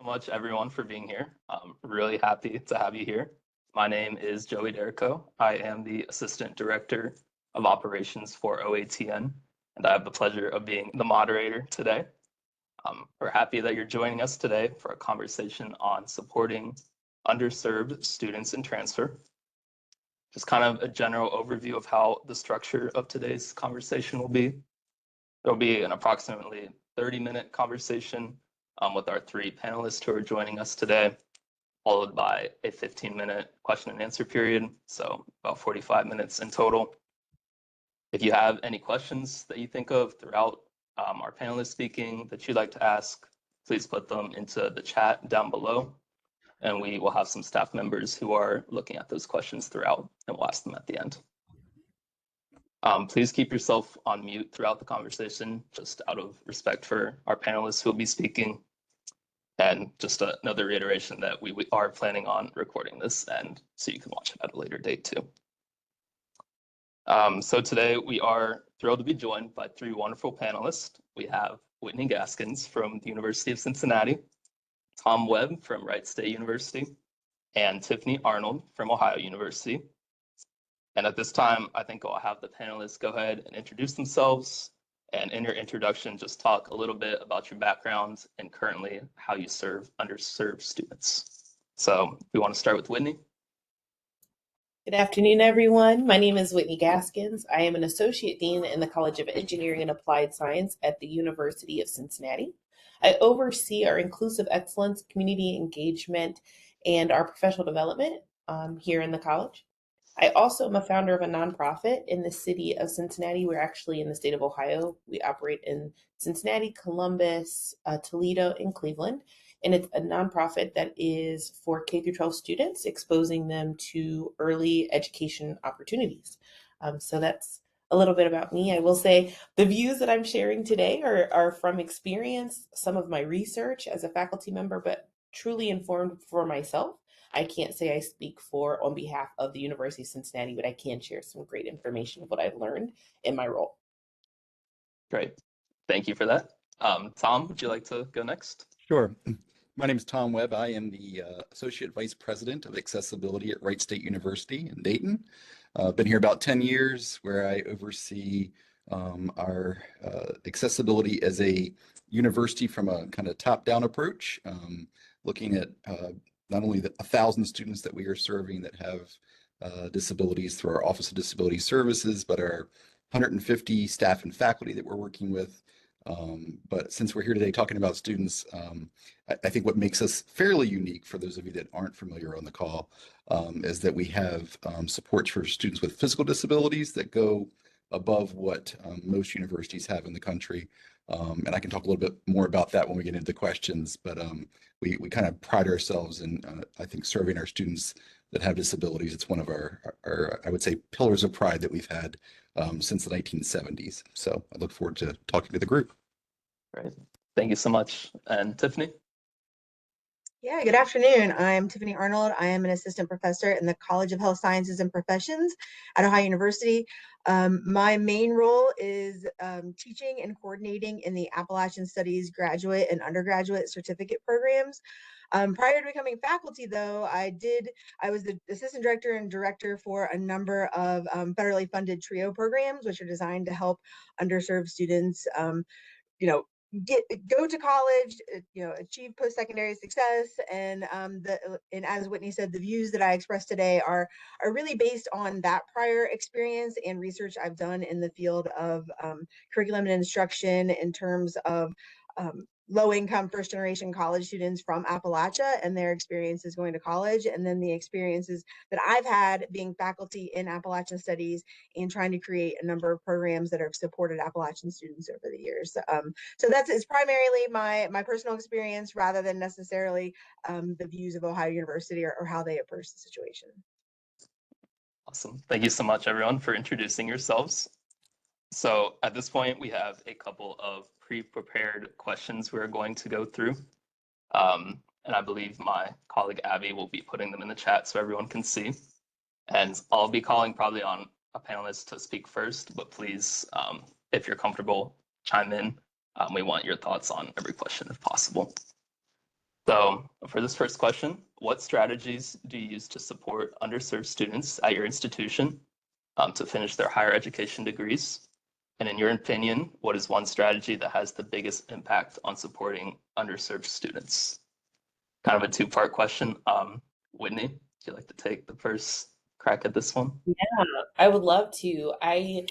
so much, everyone, for being here. I'm really happy to have you here. My name is Joey Derrico. I am the Assistant Director of Operations for OATN, and I have the pleasure of being the moderator today. We're happy that you're joining us today for a conversation on supporting underserved students in transfer. Just kind of a general overview of how the structure of today's conversation will be. There'll be an approximately 30-minute conversation with our three panelists who are joining us today, followed by a 15-minute question and answer period, so about 45 minutes in total. If you have any questions that you think of throughout our panelists speaking that you'd like to ask, please put them into the chat down below, and we will have some staff members who are looking at those questions throughout, and we'll ask them at the end. Please keep yourself on mute throughout the conversation, just out of respect for our panelists who will be speaking. And just another reiteration that we are planning on recording this, and so you can watch it at a later date too. So today we are thrilled to be joined by three wonderful panelists. We have Whitney Gaskins from the University of Cincinnati, Tom Webb from Wright State University, and Tiffany Arnold from Ohio University. And at this time, I think I'll have the panelists go ahead and introduce themselves, and in your introduction, just talk a little bit about your background and currently how you serve underserved students. So we want to start with Whitney. Good afternoon, everyone. My name is Whitney Gaskins. I am an Associate Dean in the College of Engineering and Applied Science at the University of Cincinnati. I oversee our inclusive excellence, community engagement, and our professional development here in the college. I also am a founder of a nonprofit in the city of Cincinnati. We're actually in the state of Ohio. We operate in Cincinnati, Columbus, Toledo, and Cleveland. And it's a nonprofit that is for K through 12 students, exposing them to early education opportunities. So that's a little bit about me. I will say the views that I'm sharing today are from experience, some of my research as a faculty member, but truly informed for myself. I can't say I speak on behalf of the University of Cincinnati, but I can share some great information of what I've learned in my role. Great. Thank you for that. Tom, would you like to go next? Sure. My name is Tom Webb. I am the Associate Vice President of Accessibility at Wright State University in Dayton. I've been here about 10 years, where I oversee our accessibility as a university from a kind of top-down approach, looking at not only the 1,000 students that we are serving that have disabilities through our Office of Disability Services, but our 150 staff and faculty that we're working with. But since we're here today talking about students, I think what makes us fairly unique, for those of you that aren't familiar on the call, is that we have supports for students with physical disabilities that go above what most universities have in the country. And I can talk a little bit more about that when we get into the questions, but we kind of pride ourselves in, I think, serving our students that have disabilities. It's one of our, I would say, pillars of pride that we've had since the 1970s. So I look forward to talking to the group. Great. Thank you so much. And Tiffany? Yeah, good afternoon. I'm Tiffany Arnold. I am an assistant professor in the College of Health Sciences and Professions at Ohio University. My main role is teaching and coordinating in the Appalachian Studies graduate and undergraduate certificate programs. Prior to becoming faculty, though, I was the assistant director and director for a number of federally funded TRIO programs, which are designed to help underserved students, go to college, achieve post-secondary success. And as Whitney said, the views that I expressed today are really based on that prior experience and research I've done in the field of curriculum and instruction in terms of low-income first-generation college students from Appalachia and their experiences going to college, and then the experiences that I've had being faculty in Appalachian Studies and trying to create a number of programs that have supported Appalachian students over the years. So it's primarily my personal experience rather than necessarily the views of Ohio University or how they approach the situation. Awesome. Thank you so much, everyone, for introducing yourselves. So at this point, we have a couple of pre-prepared questions we're going to go through. And I believe my colleague Abby will be putting them in the chat so everyone can see. And I'll be calling probably on a panelist to speak first, but please, if you're comfortable, chime in. We want your thoughts on every question if possible. So for this first question, what strategies do you use to support underserved students at your institution to finish their higher education degrees? And in your opinion, what is one strategy that has the biggest impact on supporting underserved students? Kind of a two-part question. Whitney, would you like to take the first crack at this one? Yeah, I would love to. I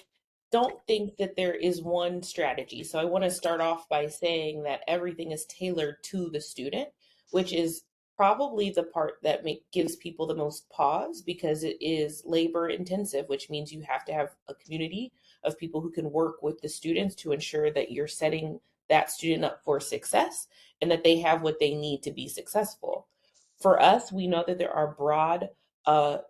don't think that there is one strategy. So I want to start off by saying that everything is tailored to the student, which is probably the part that gives people the most pause because it is labor intensive, which means you have to have a community of people who can work with the students to ensure that you're setting that student up for success and that they have what they need to be successful. For us, we know that there are broad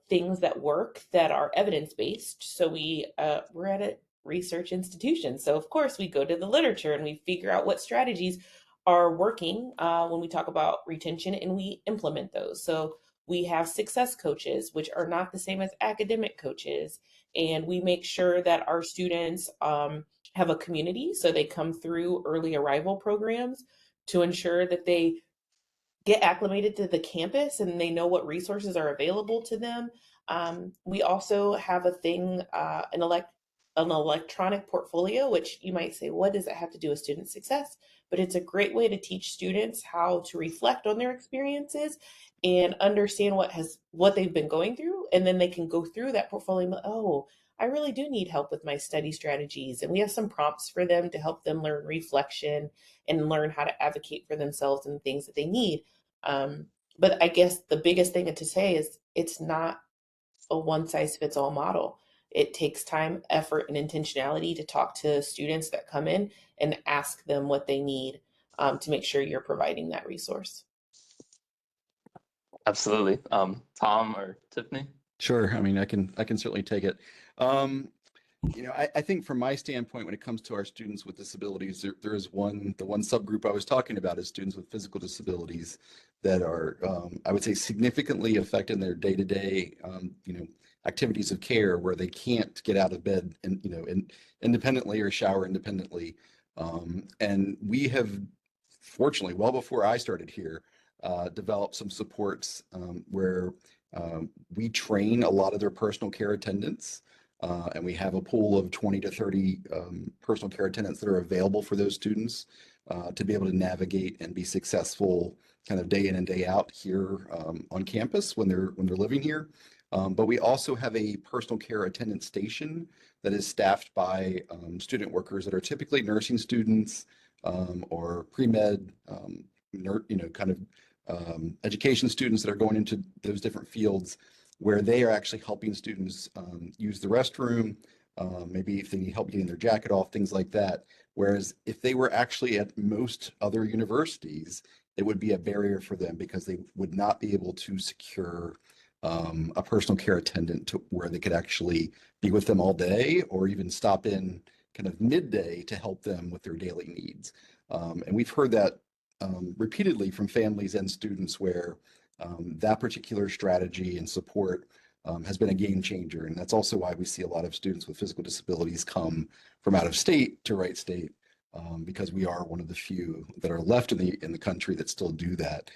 things that work that are evidence based. So we're at a research institution, so of course we go to the literature and we figure out what strategies are working when we talk about retention, and we implement those. So we have success coaches, which are not the same as academic coaches, and we make sure that our students have a community, so they come through early arrival programs to ensure that they get acclimated to the campus and they know what resources are available to them. We also have a thing, an electronic portfolio, which you might say, what does it have to do with student success? But it's a great way to teach students how to reflect on their experiences and understand what they've been going through, and then they can go through that portfolio and, oh, I really do need help with my study strategies. And we have some prompts for them to help them learn reflection and learn how to advocate for themselves and the things that they need. Um, but I guess the biggest thing to say is it's not a one size fits all model. It takes time, effort, and intentionality to talk to students that come in and ask them what they need to make sure you're providing that resource. Absolutely. Tom or Tiffany? Sure. I mean, I can certainly take it. I think from my standpoint, when it comes to our students with disabilities, there is the one subgroup I was talking about is students with physical disabilities that are, I would say, significantly affecting their day-to-day, activities of care where they can't get out of bed independently or shower independently. And we have, fortunately, well before I started here, developed some supports where we train a lot of their personal care attendants. And we have a pool of 20 to 30 personal care attendants that are available for those students to be able to navigate and be successful kind of day in and day out here on campus when they're living here. But we also have a personal care attendant station that is staffed by student workers that are typically nursing students or pre-med, kind of education students that are going into those different fields where they are actually helping students use the restroom, maybe if they need help getting their jacket off, things like that. Whereas if they were actually at most other universities, it would be a barrier for them because they would not be able to secure a personal care attendant to where they could actually be with them all day or even stop in kind of midday to help them with their daily needs. And we've heard that repeatedly from families and students where that particular strategy and support has been a game changer. And that's also why we see a lot of students with physical disabilities come from out of state to Wright State because we are one of the few that are left in the country that still do that.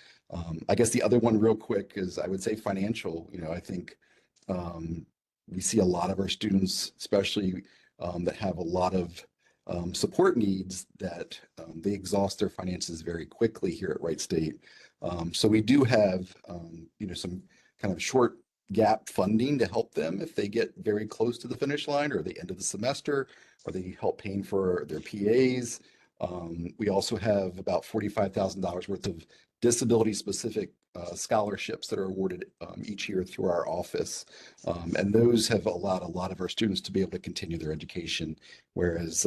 I guess the other one real quick is I would say financial. I think we see a lot of our students, especially that have a lot of support needs that they exhaust their finances very quickly here at Wright State. So we do have, some kind of short gap funding to help them if they get very close to the finish line or the end of the semester, or they help paying for their PAs. We also have about $45,000 worth of disability-specific scholarships that are awarded each year through our office. And those have allowed a lot of our students to be able to continue their education, whereas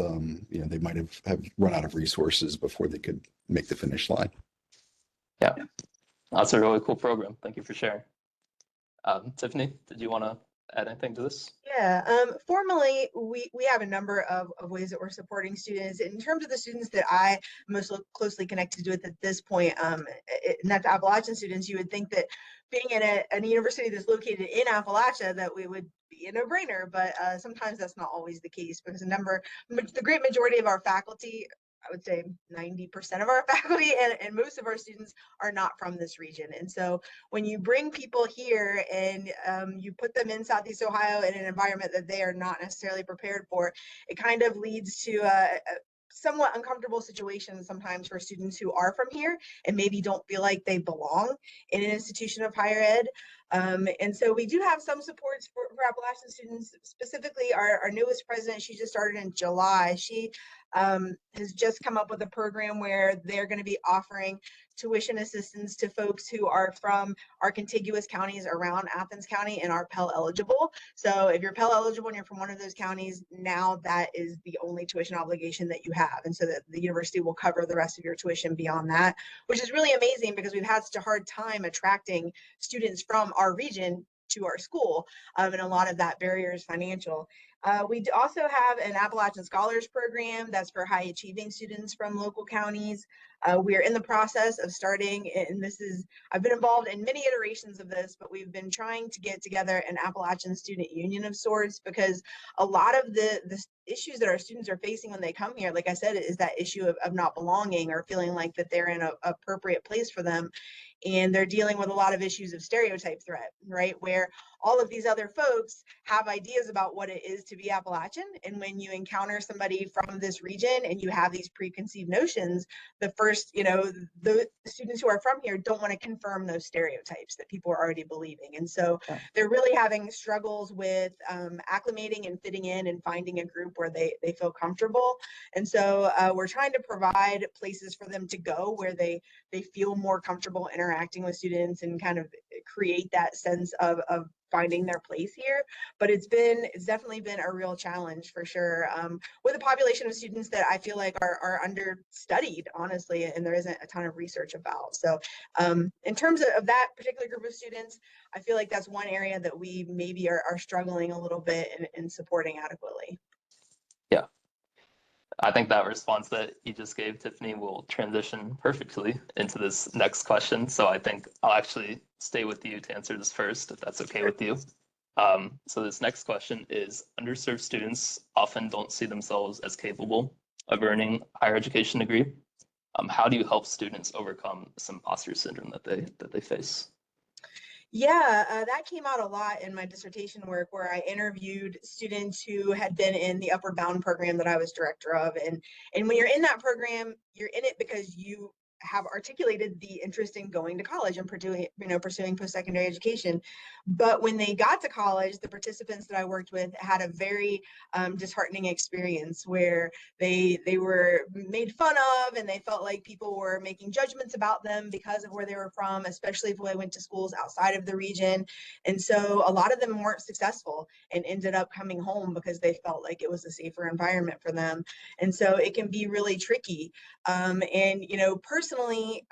they might have run out of resources before they could make the finish line. Yeah, that's a really cool program. Thank you for sharing. Tiffany, did you want to add anything to this? Yeah, formally, we have a number of ways that we're supporting students. In terms of the students that I most closely connected with at this point, and that's Appalachian students, you would think that being in a university that's located in Appalachia, that we would be a no-brainer, but sometimes that's not always the case because the great majority of our faculty would say 90% of our faculty and most of our students are not from this region. And so when you bring people here and you put them in Southeast Ohio in an environment that they are not necessarily prepared for, it kind of leads to a somewhat uncomfortable situations sometimes for students who are from here and maybe don't feel like they belong in an institution of higher ed. And so we do have some supports for Appalachian students, specifically our newest president. She just started in July. She has just come up with a program where they're going to be offering tuition assistance to folks who are from our contiguous counties around Athens County and are Pell eligible. So if you're Pell eligible and you're from one of those counties, now that is the only tuition obligation that you have. And so that the university will cover the rest of your tuition beyond that, which is really amazing because we've had such a hard time attracting students from our region to our school, and a lot of that barrier is financial. We also have an Appalachian Scholars Program that's for high achieving students from local counties. We are in the process of starting, and I've been involved in many iterations of this, but we've been trying to get together an Appalachian Student Union of sorts, because a lot of the issues that our students are facing when they come here, like I said, is that issue of not belonging or feeling like that they're in an appropriate place for them. And they're dealing with a lot of issues of stereotype threat, right? Where all of these other folks have ideas about what it is to be Appalachian. And when you encounter somebody from this region and you have these preconceived notions, the first, the students who are from here don't want to confirm those stereotypes that people are already believing. And so they're really having struggles with acclimating and fitting in and finding a group where they feel comfortable. And so we're trying to provide places for them to go where they feel more comfortable interacting with students and kind of create that sense of finding their place here. But it's definitely been a real challenge for sure, with a population of students that I feel like are understudied, honestly, and there isn't a ton of research about. So in terms of that particular group of students, I feel like that's one area that we maybe are struggling a little bit in supporting adequately. Yeah. I think that response that you just gave, Tiffany, will transition perfectly into this next question. So I think I'll actually stay with you to answer this first, if that's okay with you. So this next question is, underserved students often don't see themselves as capable of earning a higher education degree. How do you help students overcome this imposter syndrome that they face? Yeah, that came out a lot in my dissertation work, where I interviewed students who had been in the Upward Bound program that I was director of. And when you're in that program, you're in it because you have articulated the interest in going to college and pursuing post-secondary education. But when they got to college, the participants that I worked with had a very disheartening experience where they were made fun of and they felt like people were making judgments about them because of where they were from, especially if they went to schools outside of the region. And so a lot of them weren't successful and ended up coming home because they felt like it was a safer environment for them. And so it can be really tricky. And personally,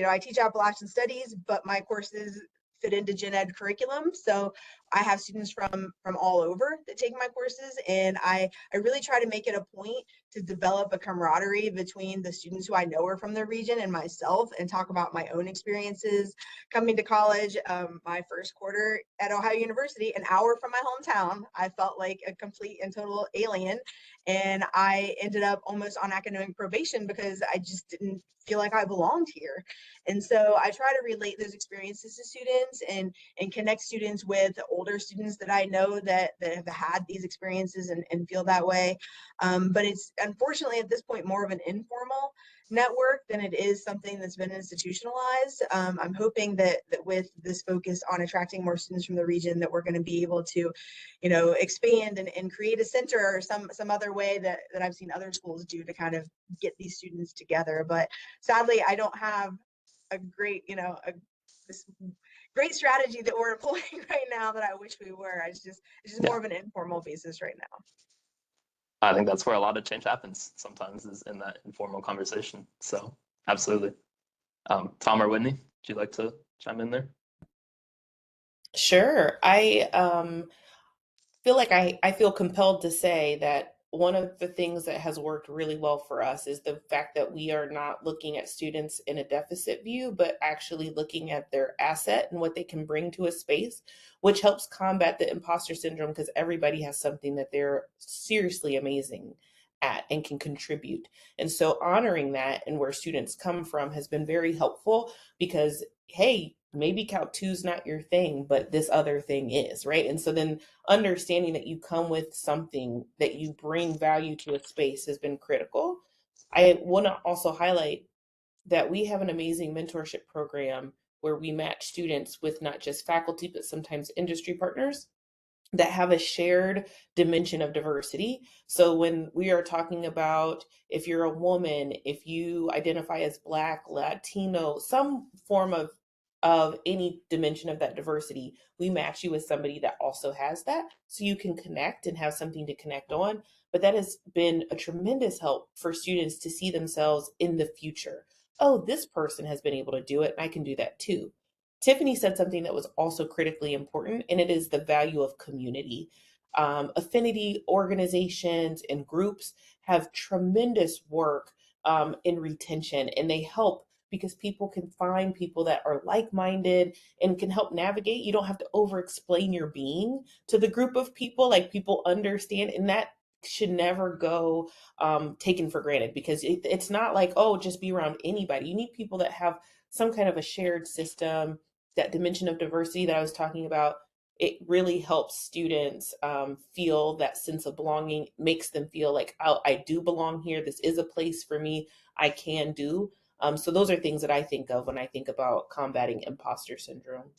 I teach Appalachian Studies, but my courses fit into gen ed curriculum. So I have students from all over that take my courses, and I really try to make it a point to develop a camaraderie between the students who I know are from the region and myself, and talk about my own experiences coming to college. My first quarter at Ohio University, an hour from my hometown, I felt like a complete and total alien, and I ended up almost on academic probation because I just didn't feel like I belonged here. And so I try to relate those experiences to students and connect students with older students that I know that have had these experiences and feel that way. But it's unfortunately at this point more of an informal network than it is something that's been institutionalized. I'm hoping that with this focus on attracting more students from the region, that we're going to be able to, expand and create a center or some other way that I've seen other schools do to kind of get these students together. But sadly, I don't have a great, this great strategy that we're employing right now that I wish we were. It's just more of an informal basis right now. I think that's where a lot of change happens sometimes, is in that informal conversation. So absolutely. Tom or Whitney, would you like to chime in there? Sure. I feel like I feel compelled to say that one of the things that has worked really well for us is the fact that we are not looking at students in a deficit view, but actually looking at their asset and what they can bring to a space, which helps combat the imposter syndrome, because everybody has something that they're seriously amazing at and can contribute. And so honoring that and where students come from has been very helpful because, hey, maybe Calc 2 is not your thing, but this other thing is, right? And so then understanding that you come with something that you bring value to a space has been critical. I want to also highlight that we have an amazing mentorship program where we match students with not just faculty, but sometimes industry partners that have a shared dimension of diversity. So when we are talking about if you're a woman, if you identify as Black, Latino, some form of any dimension of that diversity, we match you with somebody that also has that so you can connect and have something to connect on. But that has been a tremendous help for students to see themselves in the future. Oh, this person has been able to do it, and I can do that too. Tiffany said something that was also critically important, and it is the value of community. Affinity organizations and groups have tremendous work in retention, and they help because people can find people that are like minded and can help navigate. You don't have to over explain your being to the group of people, like people understand, and that should never go taken for granted because it's not like, oh, just be around anybody. You need people that have some kind of a shared system, that dimension of diversity that I was talking about. It really helps students feel that sense of belonging, makes them feel like, oh, I do belong here. This is a place for me. I can do. So those are things that I think of when I think about combating imposter syndrome.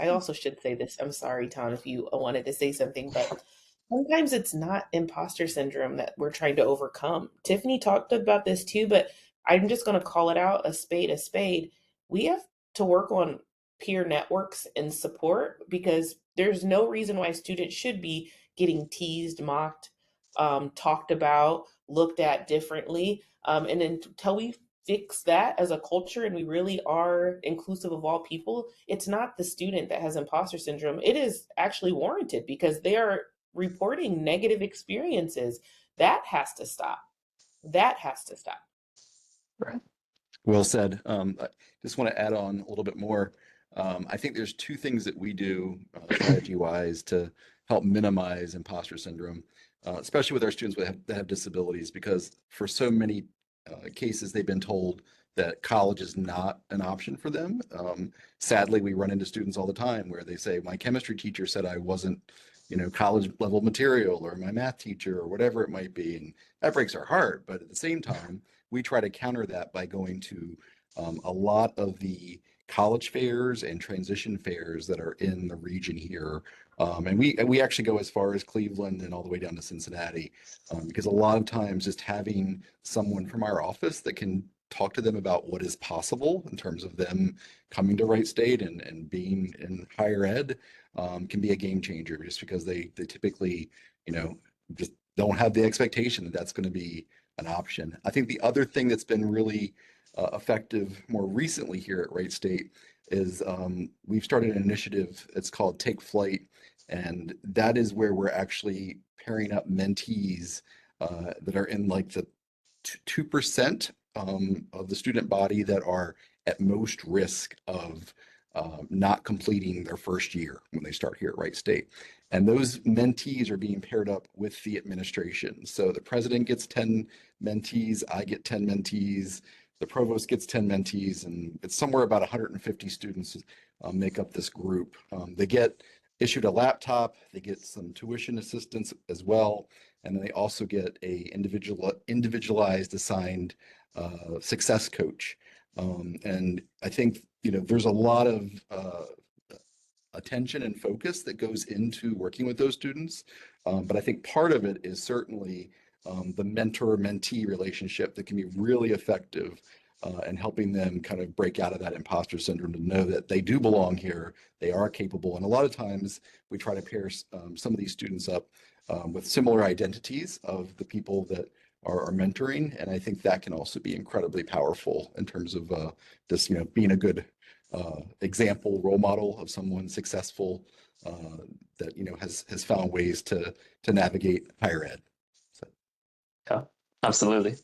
I also should say this. I'm sorry, Tom, if you wanted to say something, but sometimes it's not imposter syndrome that we're trying to overcome. Tiffany talked about this too, but I'm just going to call it out, a spade, a spade. We have to work on peer networks and support because there's no reason why students should be getting teased, mocked, talked about, looked at differently. And until we fix that as a culture and we really are inclusive of all people, it's not the student that has imposter syndrome. It is actually warranted because they are reporting negative experiences. That has to stop. That has to stop. Right. Well said. I just want to add on a little bit more. I think there's two things that we do strategy-wise to help minimize imposter syndrome, especially with our students that have disabilities, because for so many cases they've been told that college is not an option for them. Sadly, we run into students all the time where they say, my chemistry teacher said I wasn't, college level material, or my math teacher, or whatever it might be. And that breaks our heart. But at the same time, we try to counter that by going to a lot of the college fairs and transition fairs that are in the region here. And we actually go as far as Cleveland and all the way down to Cincinnati, because a lot of times just having someone from our office that can talk to them about what is possible in terms of them coming to Wright State and being in higher ed can be a game changer, just because they typically, just don't have the expectation that that's going to be an option. I think the other thing that's been really effective more recently here at Wright State is we've started an initiative. It's called Take Flight, and that is where we're actually pairing up mentees that are in like the 2% of the student body that are at most risk of not completing their first year when they start here at Wright State. And those mentees are being paired up with the administration. So the president gets 10 mentees, I get 10 mentees, the provost gets 10 mentees, and it's somewhere about 150 students make up this group. They get issued a laptop, they get some tuition assistance as well, and then they also get a individualized assigned success coach. And I think there's a lot of attention and focus that goes into working with those students. But I think part of it is certainly the mentor-mentee relationship that can be really effective and helping them kind of break out of that imposter syndrome to know that they do belong here, they are capable. And a lot of times we try to pair some of these students up with similar identities of the people that are mentoring. And I think that can also be incredibly powerful in terms of just, being a good example, role model of someone successful that has found ways to navigate higher ed. So. Yeah, absolutely.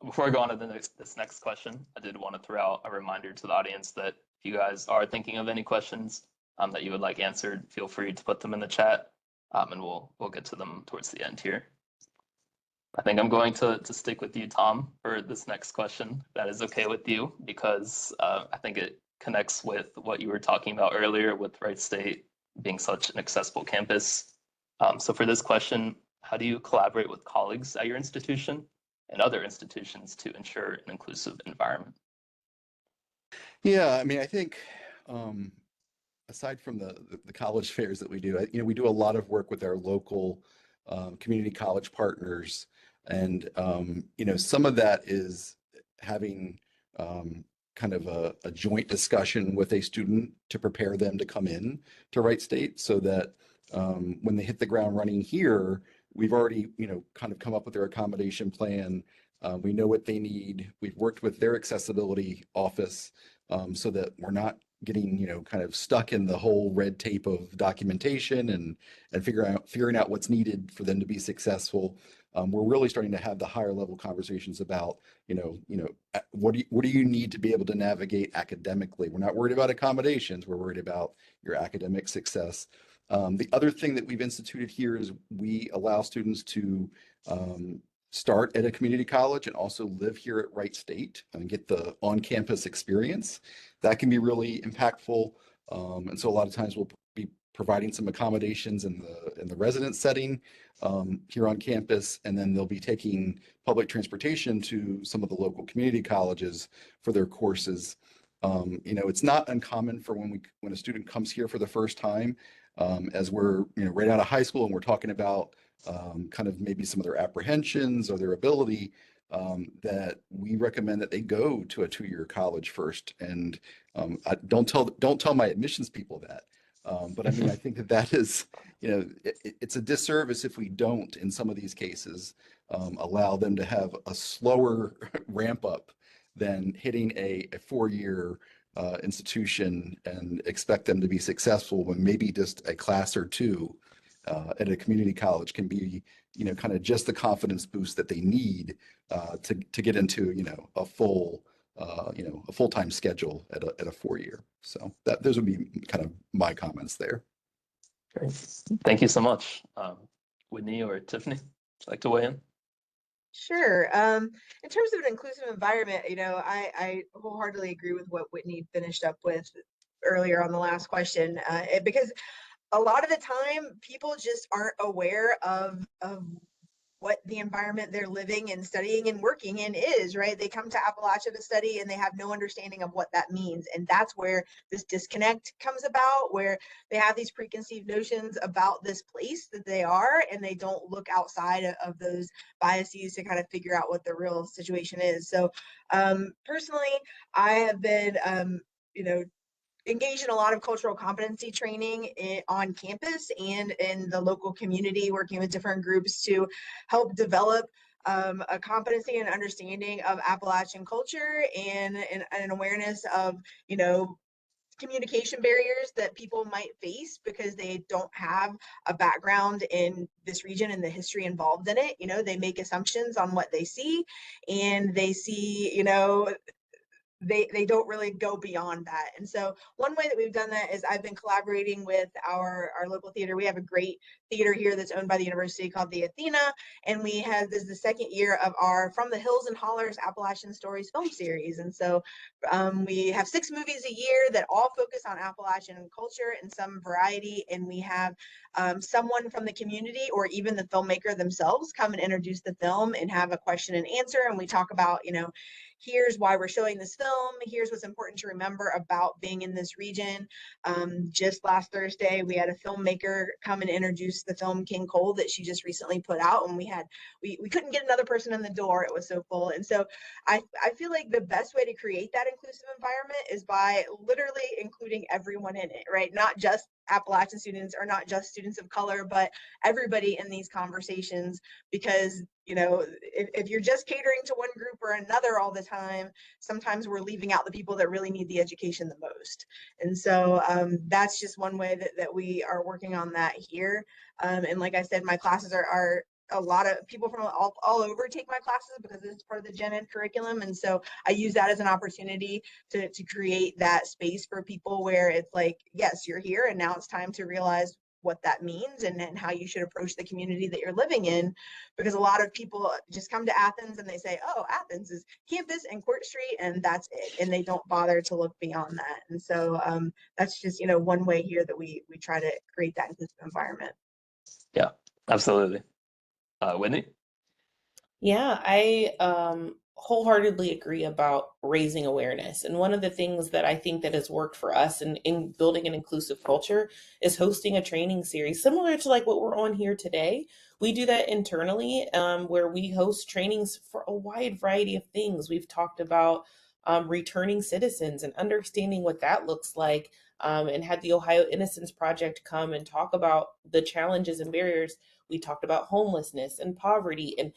Before I go on to this next question, I did want to throw out a reminder to the audience that if you guys are thinking of any questions that you would like answered, feel free to put them in the chat, and we'll get to them towards the end here. I think I'm going to stick with you, Tom, for this next question. That is okay with you, because I think it connects with what you were talking about earlier with Wright State being such an accessible campus. So for this question, how do you collaborate with colleagues at your institution and other institutions to ensure an inclusive environment? Yeah, I mean, I think aside from the college fairs that we do, we do a lot of work with our local community college partners, and some of that is having kind of a joint discussion with a student to prepare them to come in to Wright State, so that when they hit the ground running here, we've already kind of come up with their accommodation plan. We know what they need. We've worked with their accessibility office so that we're not getting kind of stuck in the whole red tape of documentation and figuring out what's needed for them to be successful. We're really starting to have the higher level conversations about what do you need to be able to navigate academically. We're not worried about accommodations. We're worried about your academic success. The other thing that we've instituted here is we allow students to start at a community college and also live here at Wright State and get the on-campus experience. That can be really impactful. And so a lot of times we'll be providing some accommodations in the residence setting here on campus, and then they'll be taking public transportation to some of the local community colleges for their courses. It's not uncommon for when a student comes here for the first time, as we're right out of high school and we're talking about kind of maybe some of their apprehensions or their ability, that we recommend that they go to a 2-year college first. And don't tell my admissions people that. But I mean, I think that is, it's a disservice if we don't, in some of these cases, allow them to have a slower ramp up than hitting a 4-year institution and expect them to be successful when maybe just a class or two at a community college can be, kind of just the confidence boost that they need to get into, a full-time schedule at a 4-year. So those would be kind of my comments there. Great. Thank you so much. Whitney or Tiffany, would you like to weigh in? Sure. In terms of an inclusive environment, I wholeheartedly agree with what Whitney finished up with earlier on the last question, because a lot of the time people just aren't aware of what the environment they're living and studying and working in is, right? They come to Appalachia to study and they have no understanding of what that means. And that's where this disconnect comes about, where they have these preconceived notions about this place that they are, and they don't look outside of those biases to kind of figure out what the real situation is. So personally, I have been, engaged in a lot of cultural competency training on campus and in the local community, working with different groups to help develop a competency and understanding of Appalachian culture and an awareness of, communication barriers that people might face because they don't have a background in this region and the history involved in it. They make assumptions on what they see, and they see, they don't really go beyond that. And so one way that we've done that is I've been collaborating with our local theater. We have a great theater here that's owned by the university called the Athena, and this is the second year of our From the Hills and Hollers Appalachian Stories film series. And so we have 6 movies a year that all focus on Appalachian culture in some variety, and we have someone from the community or even the filmmaker themselves come and introduce the film and have a question and answer, and we talk about, here's why we're showing this film. Here's what's important to remember about being in this region. Just last Thursday, we had a filmmaker come and introduce the film King Cole that she just recently put out, and we couldn't get another person in the door. It was so full. And so I feel like the best way to create that inclusive environment is by literally including everyone in it, right? Not just Appalachian students or not just students of color, but everybody in these conversations, because if you're just catering to one group or another all the time, sometimes we're leaving out the people that really need the education the most. And so that's just one way that we are working on that here. And like I said, my classes are a lot of people from all over take my classes because it's part of the gen ed curriculum. And so I use that as an opportunity to create that space for people where it's like, yes, you're here and now it's time to realize what that means and how you should approach the community that you're living in, because a lot of people just come to Athens and they say, oh, Athens is campus and Court Street and that's it, and they don't bother to look beyond that. And so that's just, you know, one way here that we try to create that inclusive environment. Yeah, absolutely. Whitney? Yeah, I wholeheartedly agree about raising awareness. And one of the things that I think that has worked for us in building an inclusive culture is hosting a training series similar to like what we're on here today. We do that internally, where we host trainings for a wide variety of things. We've talked about returning citizens and understanding what that looks like, and had the Ohio Innocence Project come and talk about the challenges and barriers. We talked about homelessness and poverty, and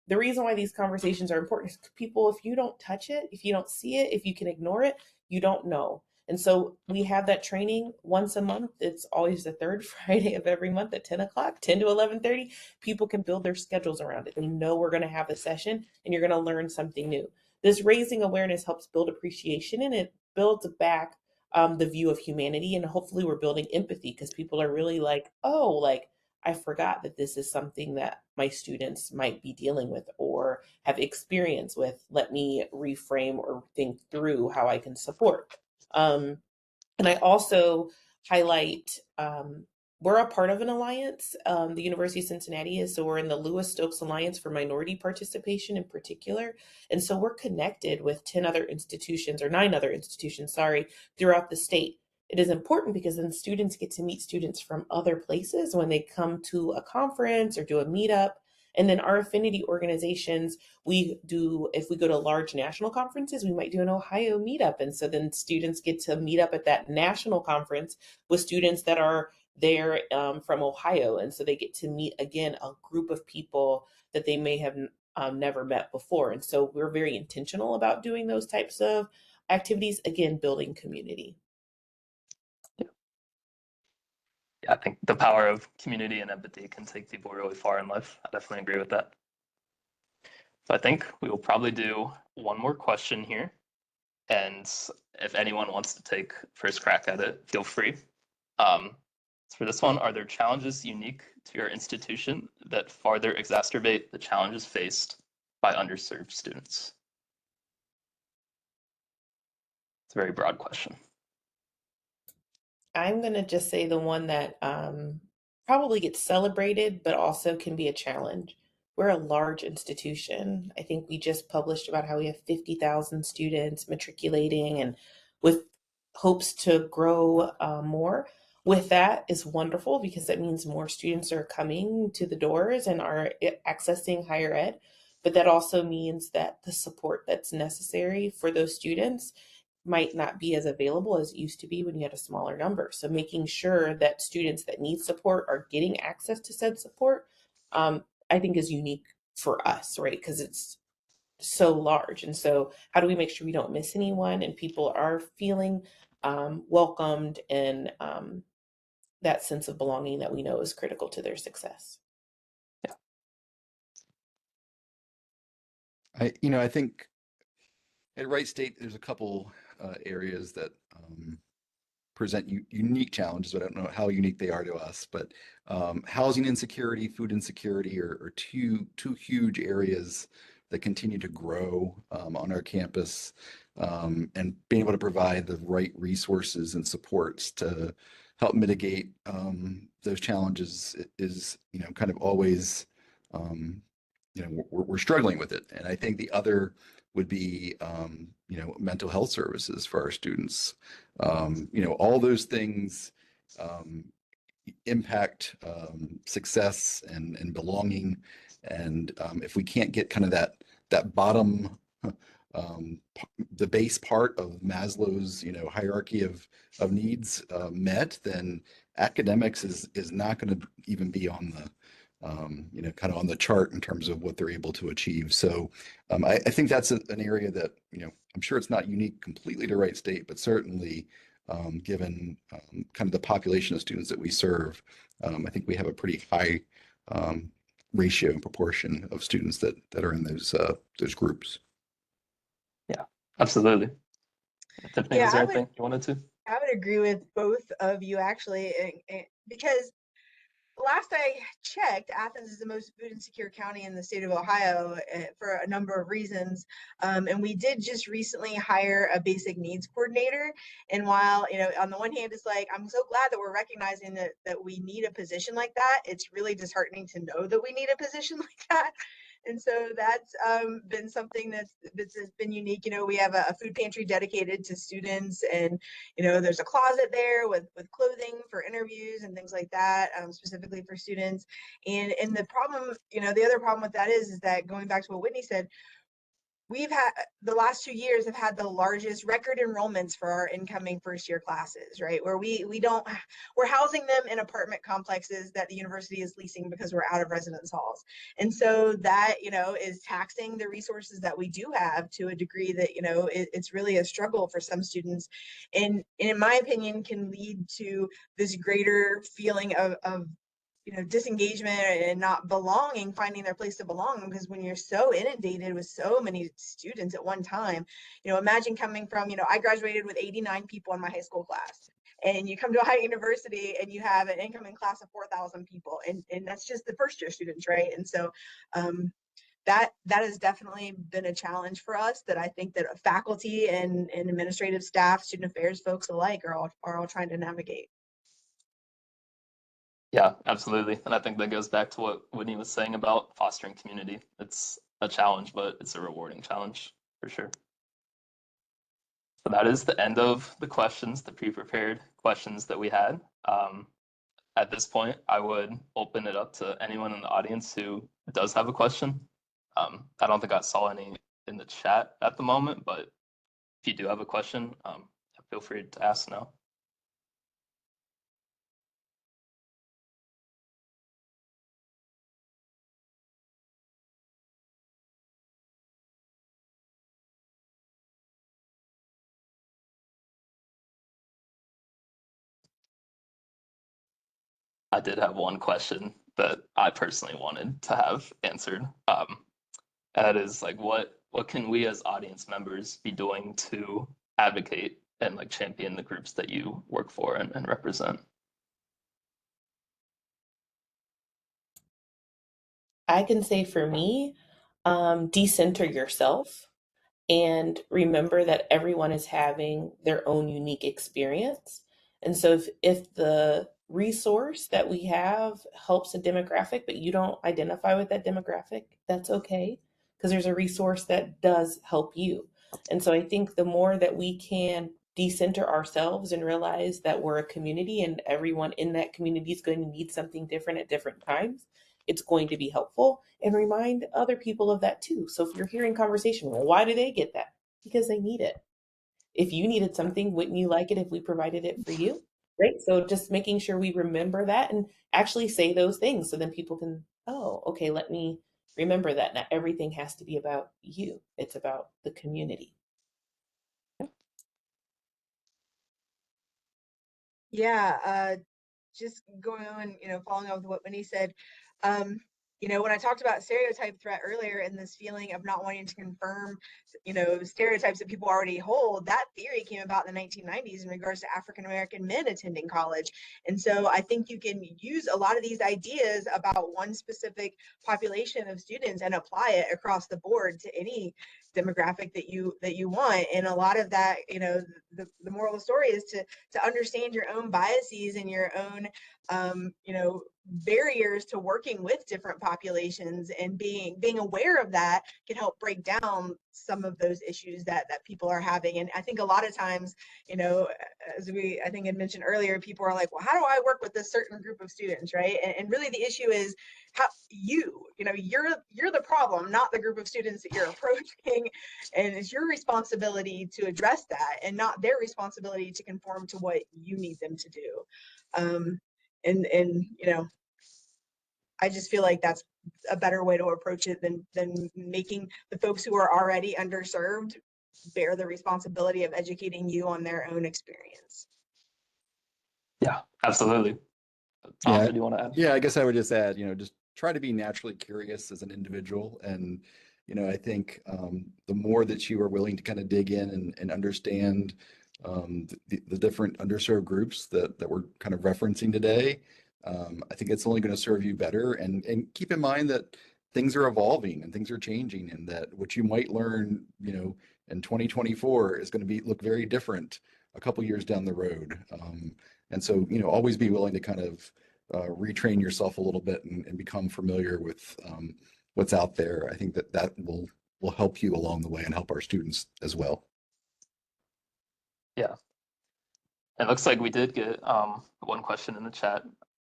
the reason why these conversations are important is people, if you don't touch it, if you don't see it, if you can ignore it, you don't know. And so we have that training once a month. It's always the third Friday of every month at 10 o'clock, 10 to 11:30. People can build their schedules around it. They know we're going to have a session and you're going to learn something new. This raising awareness helps build appreciation, and it builds back the view of humanity. And hopefully we're building empathy because people are really like, oh, like, I forgot that this is something that my students might be dealing with or have experience with. Let me reframe or think through how I can support. And I also highlight, we're a part of an alliance. The University of Cincinnati is, so we're in the Lewis Stokes Alliance for Minority Participation in particular. And so we're connected with 10 other institutions, or 9 other institutions, sorry, throughout the state. It is important because then students get to meet students from other places when they come to a conference or do a meetup. And then our affinity organizations, we do, if we go to large national conferences, we might do an Ohio meetup. And so then students get to meet up at that national conference with students that are there from Ohio. And so they get to meet, again, a group of people that they may have never met before. And so we're very intentional about doing those types of activities, again, building community. Yeah, I think the power of community and empathy can take people really far in life. I definitely agree with that. So I think we will probably do one more question here. And if anyone wants to take first crack at it, feel free. So for this one, are there challenges unique to your institution that farther exacerbate the challenges faced by underserved students? It's a very broad question. I'm going to just say the one that probably gets celebrated, but also can be a challenge. We're a large institution. I think we just published about how we have 50,000 students matriculating and with hopes to grow more. With that is wonderful because that means more students are coming to the doors and are accessing higher ed. But that also means that the support that's necessary for those students might not be as available as it used to be when you had a smaller number. So making sure that students that need support are getting access to said support, I think is unique for us, right? Because it's so large. And so how do we make sure we don't miss anyone and people are feeling welcomed, and that sense of belonging that we know is critical to their success? I think at Wright State, there's a couple areas that present unique challenges, but I don't know how unique they are to us. But housing insecurity, food insecurity are two huge areas that continue to grow on our campus, and being able to provide the right resources and supports to help mitigate those challenges is, kind of always, we're struggling with it. And I think the other would be, mental health services for our students. All those things impact success and belonging. And if we can't get kind of that bottom, the base part of Maslow's, hierarchy of needs met, then academics is not going to even be on the kind of on the chart in terms of what they're able to achieve. So I think that's an area that, I'm sure it's not unique completely to Wright State, but certainly given kind of the population of students that we serve, I think we have a pretty high ratio and proportion of students that are in those groups. Yeah, absolutely. Tiffany, Yeah, was there anything you wanted to? I would agree with both of you actually, because last I checked, Athens is the most food insecure county in the state of Ohio for a number of reasons. And we did just recently hire a basic needs coordinator. And while, on the one hand, it's like, I'm so glad that we're recognizing that we need a position like that. It's really disheartening to know that we need a position like that. And so that's been something that's been unique. We have a food pantry dedicated to students, and there's a closet there with clothing for interviews and things like that, specifically for students. And the problem, the other problem with that is that, going back to what Whitney said, we've had the last 2 years have had the largest record enrollments for our incoming first year classes, right? Where we're housing them in apartment complexes that the university is leasing because we're out of residence halls. And so that, is taxing the resources that we do have to a degree that, it's really a struggle for some students. And in my opinion, can lead to this greater feeling of disengagement and not belonging, finding their place to belong. Because when you're so inundated with so many students at one time, imagine coming from, I graduated with 89 people in my high school class. And you come to a high university and you have an incoming class of 4,000 people. And that's just the first year students, right? And so that has definitely been a challenge for us, that I think that faculty and administrative staff, student affairs folks alike are all trying to navigate. Yeah, absolutely. And I think that goes back to what Whitney was saying about fostering community. It's a challenge, but it's a rewarding challenge for sure. So that is the end of the questions, the pre-prepared questions that we had. At this point, I would open it up to anyone in the audience who does have a question. I don't think I saw any in the chat at the moment, but if you do have a question, feel free to ask now. I did have one question that I personally wanted to have answered. And that is like, what can we as audience members be doing to advocate and like champion the groups that you work for and represent? I can say for me, decenter yourself and remember that everyone is having their own unique experience. And so if the resource that we have helps a demographic, but you don't identify with that demographic, that's okay, because there's a resource that does help you. And so I think the more that we can decenter ourselves and realize that we're a community and everyone in that community is going to need something different at different times, it's going to be helpful, and remind other people of that too. So if you're hearing conversation, well, why do they get that? Because they need it. If you needed something, wouldn't you like it if we provided it for you? Right. So just making sure we remember that and actually say those things so then people can, oh, okay, let me remember that. Not everything has to be about you. It's about the community. Yeah, just going on, following up with what Winnie said, when I talked about stereotype threat earlier and this feeling of not wanting to confirm, stereotypes that people already hold, that theory came about in the 1990s in regards to African American men attending college. And so I think you can use a lot of these ideas about one specific population of students and apply it across the board to any demographic that you want. And a lot of that, the moral of the story is to understand your own biases and your own barriers to working with different populations, and being aware of that can help break down some of those issues that people are having. And I think a lot of times, as I think had mentioned earlier, people are like, well, how do I work with this certain group of students, right? And really the issue is how you're the problem, not the group of students that you're approaching. And it's your responsibility to address that and not their responsibility to conform to what you need them to do. And I just feel like that's a better way to approach it than making the folks who are already underserved bear the responsibility of educating you on their own experience. Yeah, absolutely. Tom, Yeah, did you want to add? yeah, I guess I would just add, just try to be naturally curious as an individual. And, I think the more that you are willing to kind of dig in and understand the different underserved groups that we're kind of referencing today, I think it's only going to serve you better. And keep in mind that things are evolving and things are changing, and that what you might learn, in 2024 is going to look very different a couple years down the road. And so, always be willing to kind of retrain yourself a little bit and become familiar with what's out there. I think that will help you along the way and help our students as well. Yeah. It looks like we did get one question in the chat.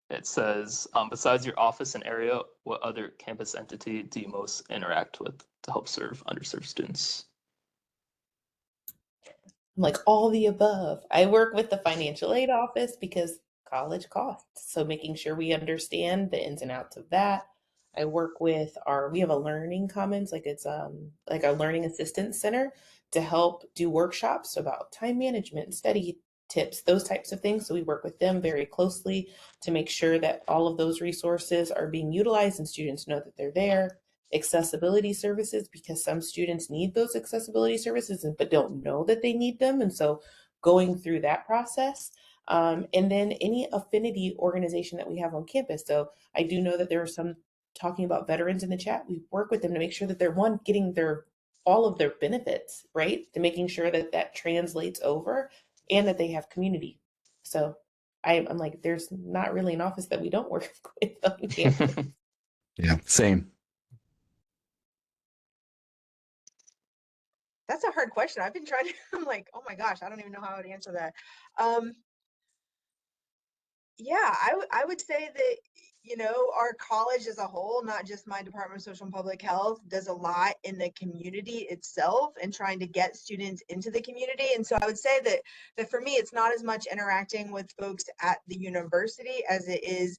It says, besides your office and area, what other campus entity do you most interact with to help serve underserved students? I'm like all the above. I work with the financial aid office because college costs. So making sure we understand the ins and outs of that. I work with we have a learning commons, like it's like our learning assistance center to help do workshops about time management, study tips, those types of things. So we work with them very closely to make sure that all of those resources are being utilized and students know that they're there. Accessibility services, because some students need those accessibility services but don't know that they need them, and so going through that process. And then any affinity organization that we have on campus. So I do know that there are some talking about veterans in the chat. We work with them to make sure that they're getting all of their benefits, right, to making sure that that translates over and that they have community. So I'm like, there's not really an office that we don't work with on campus. Yeah, same. That's a hard question. I've been trying to, I'm like, oh my gosh, I don't even know how I would answer that. Um, yeah, I would say that, our college as a whole, not just my Department of Social and Public Health, does a lot in the community itself and trying to get students into the community. And so I would say that for me, it's not as much interacting with folks at the university as it is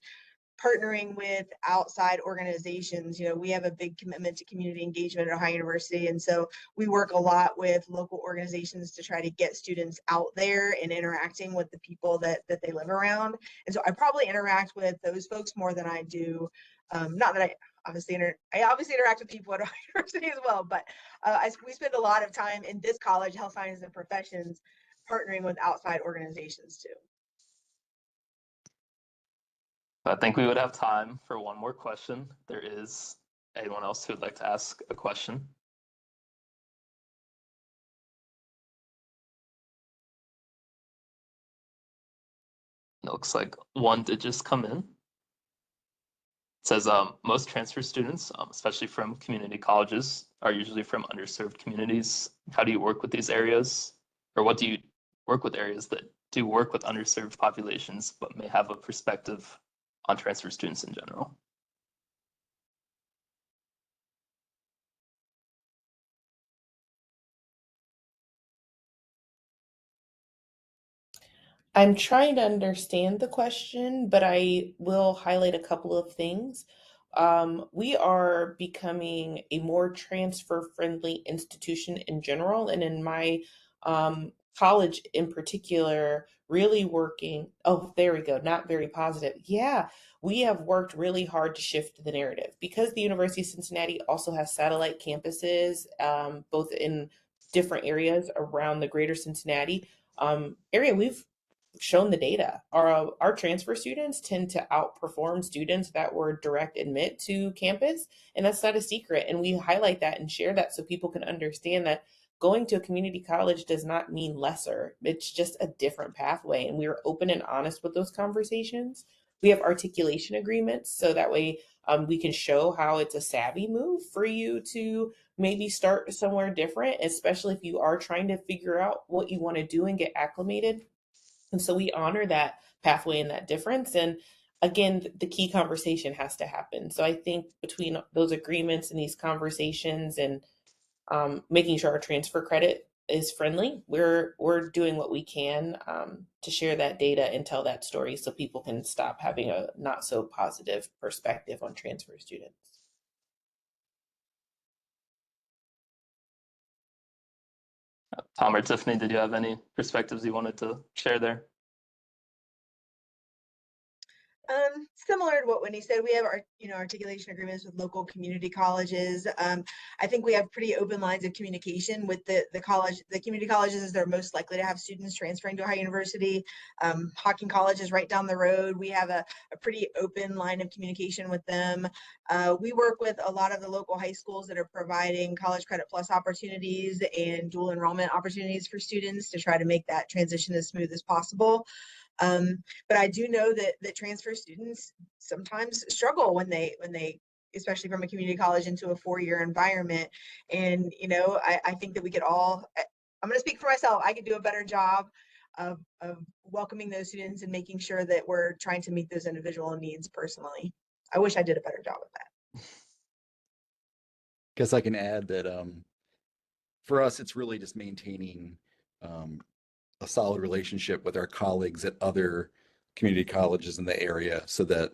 partnering with outside organizations. We have a big commitment to community engagement at Ohio University. And so we work a lot with local organizations to try to get students out there and interacting with the people that they live around. And so I probably interact with those folks more than I do. Not that I obviously interact with people at Ohio University as well, but we spend a lot of time in this college, health sciences and professions, partnering with outside organizations too. I think we would have time for one more question. There is anyone else who would like to ask a question? It looks like one did just come in. It says most transfer students, especially from community colleges, are usually from underserved communities. How do you work with these areas? Or what do you work with areas that do work with underserved populations but may have a perspective on transfer students in general? I'm trying to understand the question, but I will highlight a couple of things. We are becoming a more transfer friendly institution in general, and in my college in particular, really working. Oh, there we go. Not very positive. Yeah, we have worked really hard to shift the narrative because the University of Cincinnati also has satellite campuses, both in different areas around the greater Cincinnati area. We've shown the data. Our transfer students tend to outperform students that were direct admit to campus, and that's not a secret. And we highlight that and share that so people can understand that going to a community college does not mean lesser. It's just a different pathway, and we are open and honest with those conversations. We have articulation agreements so that way we can show how it's a savvy move for you to maybe start somewhere different, especially if you are trying to figure out what you want to do and get acclimated. And so we honor that pathway and that difference. And again, the key conversation has to happen. So I think between those agreements and these conversations and making sure our transfer credit is friendly, we're doing what we can to share that data and tell that story so people can stop having a not so positive perspective on transfer students. Tom or Tiffany, did you have any perspectives you wanted to share there? Similar to what Whitney said, we have our, articulation agreements with local community colleges. I think we have pretty open lines of communication with the community colleges as they're most likely to have students transferring to a high university. Hocking College is right down the road. We have a pretty open line of communication with them. We work with a lot of the local high schools that are providing college credit plus opportunities and dual enrollment opportunities for students to try to make that transition as smooth as possible. But I do know that transfer students sometimes struggle when they, especially from a community college into a 4-year environment. And, I think that we could all, I'm going to speak for myself, I could do a better job of welcoming those students and making sure that we're trying to meet those individual needs personally. I wish I did a better job of that. Guess I can add that for us, it's really just maintaining a solid relationship with our colleagues at other community colleges in the area so that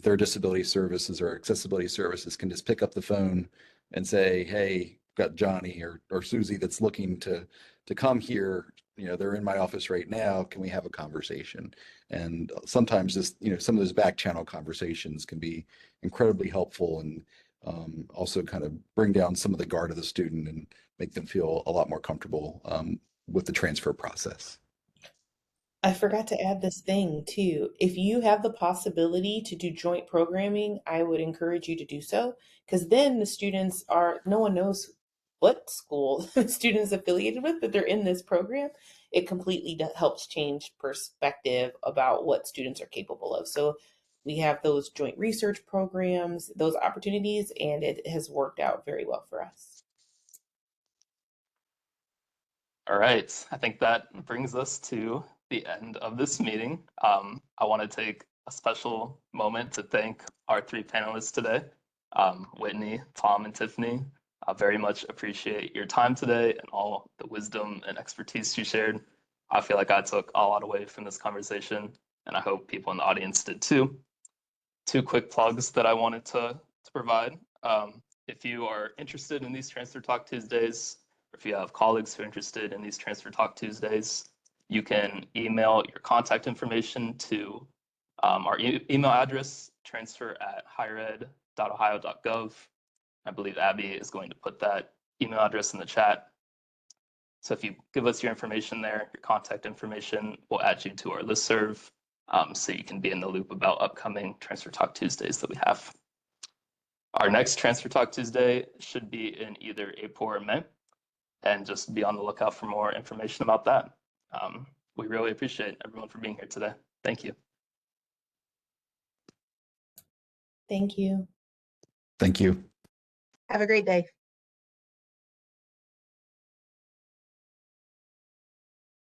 their disability services or accessibility services can just pick up the phone and say, hey, got Johnny or Susie that's looking to come here. They're in my office right now. Can we have a conversation? And sometimes just, some of those back channel conversations can be incredibly helpful and also kind of bring down some of the guard of the student and make them feel a lot more comfortable with the transfer process. I forgot to add this thing too. If you have the possibility to do joint programming, I would encourage you to do so because then the students are, no one knows what school the student's affiliated with, but they're in this program. It completely helps change perspective about what students are capable of. So we have those joint research programs, those opportunities, and it has worked out very well for us. All right, I think that brings us to the end of this meeting. I want to take a special moment to thank our 3 panelists today, Whitney, Tom, and Tiffany. I very much appreciate your time today and all the wisdom and expertise you shared. I feel like I took a lot away from this conversation, and I hope people in the audience did too. 2 quick plugs that I wanted to provide. If you are interested in these Transfer Talk Tuesdays, or if you have colleagues who are interested in these Transfer Talk Tuesdays, you can email your contact information to our email address, transfer@highered.ohio.gov. I believe Abby is going to put that email address in the chat. So if you give us your information there, your contact information, we'll add you to our listserv so you can be in the loop about upcoming Transfer Talk Tuesdays that we have. Our next Transfer Talk Tuesday should be in either April or May, and just be on the lookout for more information about that. We really appreciate everyone for being here today. Thank you. Thank you. Thank you. Have a great day.